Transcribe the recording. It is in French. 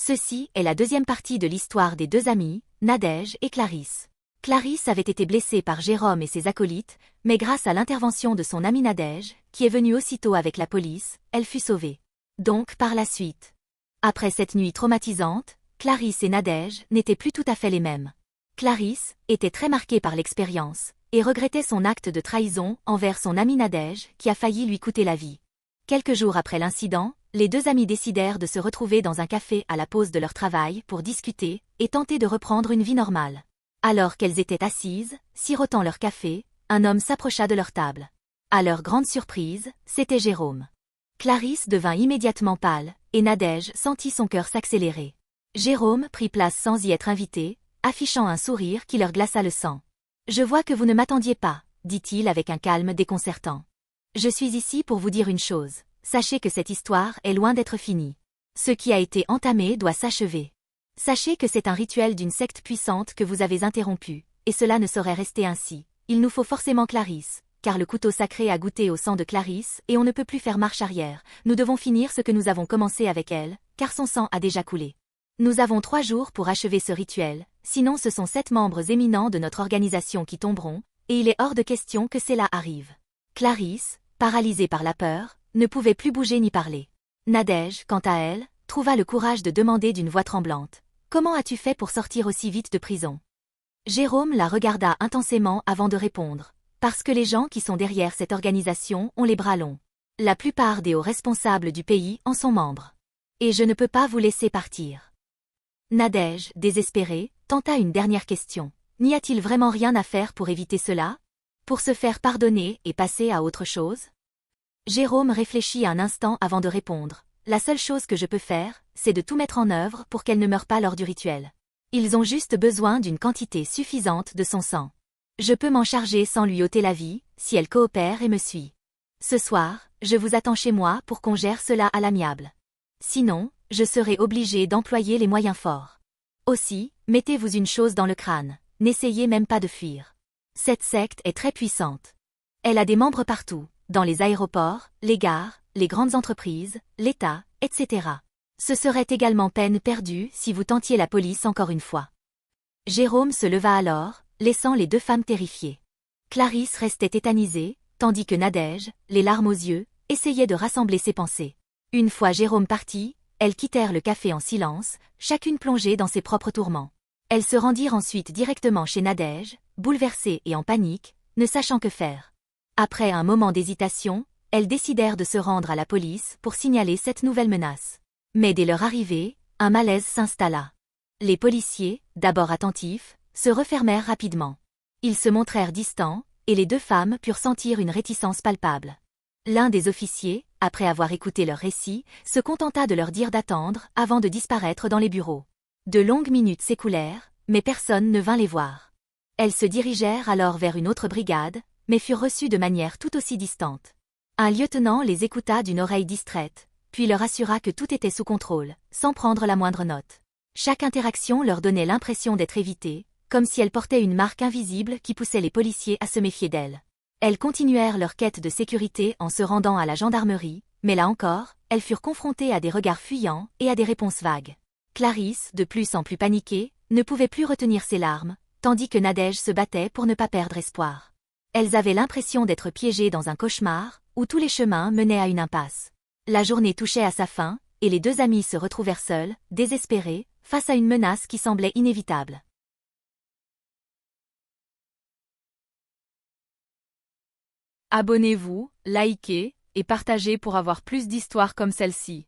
Ceci est la deuxième partie de l'histoire des deux amies, Nadège et Clarisse. Clarisse avait été blessée par Jérôme et ses acolytes, mais grâce à l'intervention de son amie Nadège, qui est venue aussitôt avec la police, elle fut sauvée. Donc par la suite. Après cette nuit traumatisante, Clarisse et Nadège n'étaient plus tout à fait les mêmes. Clarisse était très marquée par l'expérience, et regrettait son acte de trahison envers son amie Nadège qui a failli lui coûter la vie. Quelques jours après l'incident, les deux amies décidèrent de se retrouver dans un café à la pause de leur travail pour discuter et tenter de reprendre une vie normale. Alors qu'elles étaient assises, sirotant leur café, un homme s'approcha de leur table. À leur grande surprise, c'était Jérôme. Clarisse devint immédiatement pâle, et Nadège sentit son cœur s'accélérer. Jérôme prit place sans y être invité, affichant un sourire qui leur glaça le sang. « Je vois que vous ne m'attendiez pas, » dit-il avec un calme déconcertant. « Je suis ici pour vous dire une chose, sachez que cette histoire est loin d'être finie. Ce qui a été entamé doit s'achever. Sachez que c'est un rituel d'une secte puissante que vous avez interrompu, et cela ne saurait rester ainsi. Il nous faut forcément Clarisse, car le couteau sacré a goûté au sang de Clarisse et on ne peut plus faire marche arrière. Nous devons finir ce que nous avons commencé avec elle, car son sang a déjà coulé. Nous avons 3 jours pour achever ce rituel, sinon ce sont 7 membres éminents de notre organisation qui tomberont, et il est hors de question que cela arrive. » Clarisse, paralysée par la peur, ne pouvait plus bouger ni parler. Nadège, quant à elle, trouva le courage de demander d'une voix tremblante. « Comment as-tu fait pour sortir aussi vite de prison ?» Jérôme la regarda intensément avant de répondre. « Parce que les gens qui sont derrière cette organisation ont les bras longs. La plupart des hauts responsables du pays en sont membres. Et je ne peux pas vous laisser partir. » Nadège, désespérée, tenta une dernière question. N'y a-t-il vraiment rien à faire pour éviter cela? Pour se faire pardonner et passer à autre chose? Jérôme réfléchit un instant avant de répondre. La seule chose que je peux faire, c'est de tout mettre en œuvre pour qu'elle ne meure pas lors du rituel. Ils ont juste besoin d'une quantité suffisante de son sang. Je peux m'en charger sans lui ôter la vie, si elle coopère et me suit. Ce soir, je vous attends chez moi pour qu'on gère cela à l'amiable. Sinon, je serai obligé d'employer les moyens forts. Aussi, mettez-vous une chose dans le crâne, n'essayez même pas de fuir. Cette secte est très puissante. Elle a des membres partout, dans les aéroports, les gares, les grandes entreprises, l'État, etc. Ce serait également peine perdue si vous tentiez la police encore une fois. Jérôme se leva alors, laissant les 2 femmes terrifiées. Clarisse restait tétanisée, tandis que Nadège, les larmes aux yeux, essayait de rassembler ses pensées. Une fois Jérôme parti, elles quittèrent le café en silence, chacune plongée dans ses propres tourments. Elles se rendirent ensuite directement chez Nadège, bouleversées et en panique, ne sachant que faire. Après un moment d'hésitation, elles décidèrent de se rendre à la police pour signaler cette nouvelle menace. Mais dès leur arrivée, un malaise s'installa. Les policiers, d'abord attentifs, se refermèrent rapidement. Ils se montrèrent distants, et les 2 femmes purent sentir une réticence palpable. L'un des officiers, après avoir écouté leur récit, se contenta de leur dire d'attendre avant de disparaître dans les bureaux. De longues minutes s'écoulèrent, mais personne ne vint les voir. Elles se dirigèrent alors vers une autre brigade, mais furent reçues de manière tout aussi distante. Un lieutenant les écouta d'une oreille distraite, puis leur assura que tout était sous contrôle, sans prendre la moindre note. Chaque interaction leur donnait l'impression d'être évitée, comme si elles portaient une marque invisible qui poussait les policiers à se méfier d'elles. Elles continuèrent leur quête de sécurité en se rendant à la gendarmerie, mais là encore, elles furent confrontées à des regards fuyants et à des réponses vagues. Clarisse, de plus en plus paniquée, ne pouvait plus retenir ses larmes, tandis que Nadège se battait pour ne pas perdre espoir. Elles avaient l'impression d'être piégées dans un cauchemar, où tous les chemins menaient à une impasse. La journée touchait à sa fin, et les 2 amies se retrouvèrent seules, désespérées, face à une menace qui semblait inévitable. Abonnez-vous, likez et partagez pour avoir plus d'histoires comme celle-ci.